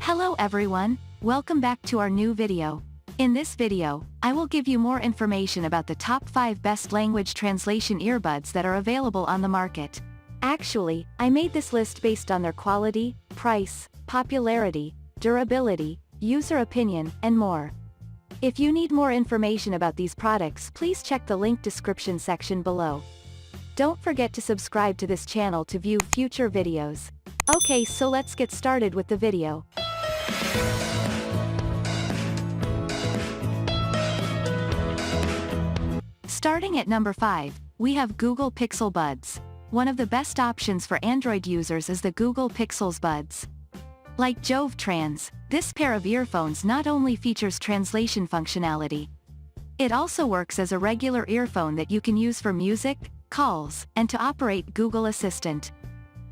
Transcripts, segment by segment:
Hello everyone, welcome back to our new video. In this video, I will give you more information about the top 5 best language translation earbuds that are available on the market. Actually, I made this list based on their quality, price, popularity, durability, user opinion, and more. If you need more information about these products, please check the link description section below. Don't forget to subscribe to this channel to view future videos. Okay, so let's get started with the video. Starting at number 5, we have Google Pixelbuds. One of the best options for Android users is the Google Pixels Buds. Like JoveTrans, this pair of earphones not only features translation functionality, it also works as a regular earphone that you can use for music, calls, and to operate Google Assistant.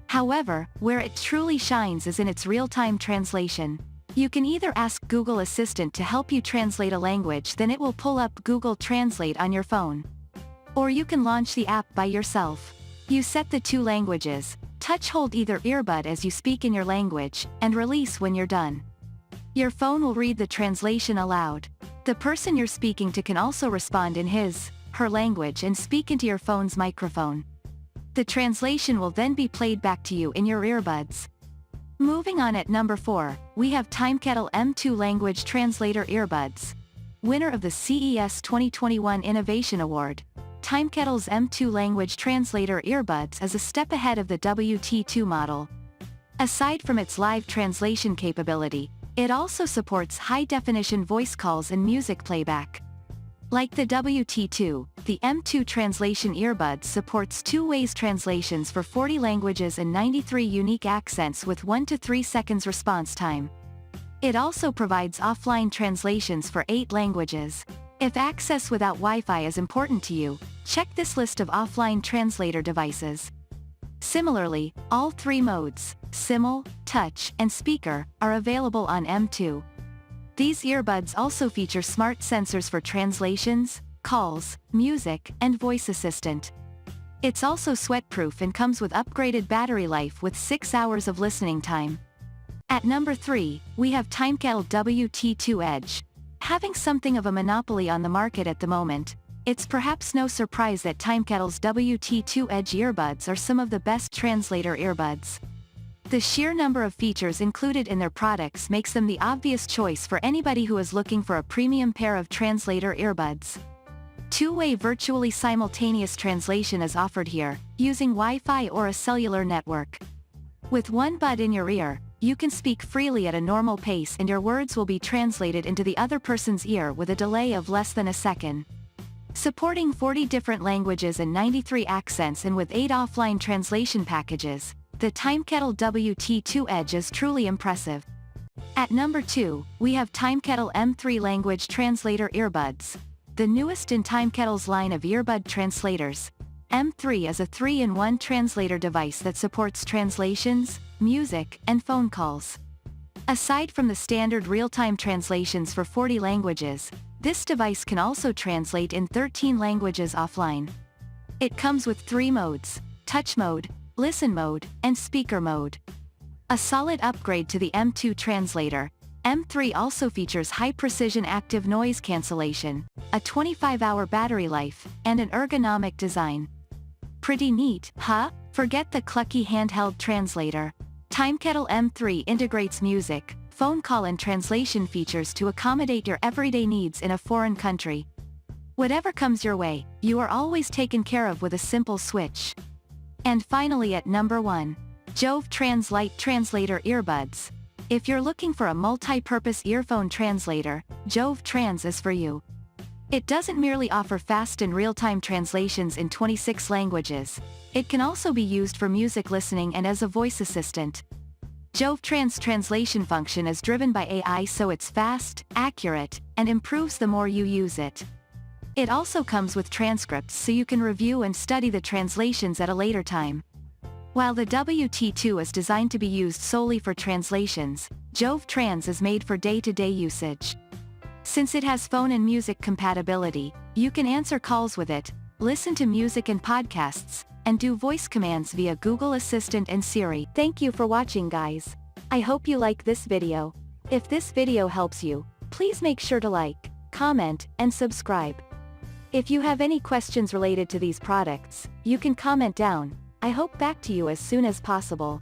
However, where it truly shines is in its real-time translation. You can either ask Google Assistant to help you translate a language, then it will pull up Google Translate on your phone. Or you can launch the app by yourself. You set the 2 languages, hold either earbud as you speak in your language, and release when you're done. Your phone will read the translation aloud. The person you're speaking to can also respond in her language and speak into your phone's microphone. The translation will then be played back to you in your earbuds. Moving on, at number 4, we have Kettle M2 Language Translator Earbuds. Winner of the CES 2021 Innovation Award, Kettle's M2 Language Translator Earbuds is a step ahead of the WT2 model. Aside from its live translation capability, it also supports high-definition voice calls and music playback. Like the WT2, the M2 translation earbuds supports 2-way translations for 40 languages and 93 unique accents with 1 to 3 seconds response time. It also provides offline translations for 8 languages. If access without Wi-Fi is important to you, check this list of offline translator devices. Similarly, all 3 modes, Simul, Touch, and Speaker, are available on M2. These earbuds also feature smart sensors for translations, calls, music, and voice assistant. It's also sweat-proof and comes with upgraded battery life with 6 hours of listening time. At number 3, we have Kettle WT2 Edge. Having something of a monopoly on the market at the moment, it's perhaps no surprise that Kettle's WT2 Edge earbuds are some of the best translator earbuds. The sheer number of features included in their products makes them the obvious choice for anybody who is looking for a premium pair of translator earbuds. 2-way virtually simultaneous translation is offered here, using Wi-Fi or a cellular network. With one bud in your ear, you can speak freely at a normal pace and your words will be translated into the other person's ear with a delay of less than a second. Supporting 40 different languages and 93 accents, and with 8 offline translation packages, the Kettle WT2 Edge is truly impressive. At number 2, we have Kettle M3 Language Translator Earbuds. The newest in Kettle's line of earbud translators, M3 is a 3-in-1 translator device that supports translations, music, and phone calls. Aside from the standard real-time translations for 40 languages, this device can also translate in 13 languages offline. It comes with 3 modes, Touch Mode, Listen Mode, and Speaker Mode. A solid upgrade to the M2 translator, M3 also features high-precision active noise cancellation, a 25-hour battery life, and an ergonomic design. Pretty neat, huh? Forget the clunky handheld translator. Kettle M3 integrates music, phone call, and translation features to accommodate your everyday needs in a foreign country. Whatever comes your way, you are always taken care of with a simple switch. And finally, at number 1, JoveTrans Lite Translator Earbuds. If you're looking for a multi-purpose earphone translator, JoveTrans is for you. It doesn't merely offer fast and real-time translations in 26 languages, it can also be used for music listening and as a voice assistant. JoveTrans' translation function is driven by AI, so it's fast, accurate, and improves the more you use it. It also comes with transcripts so you can review and study the translations at a later time. While the WT2 is designed to be used solely for translations, JoveTrans is made for day-to-day usage. Since it has phone and music compatibility, you can answer calls with it, listen to music and podcasts, and do voice commands via Google Assistant and Siri. Thank you for watching, guys. I hope you like this video. If this video helps you, please make sure to like, comment, and subscribe. If you have any questions related to these products, you can comment down. I hope back to you as soon as possible.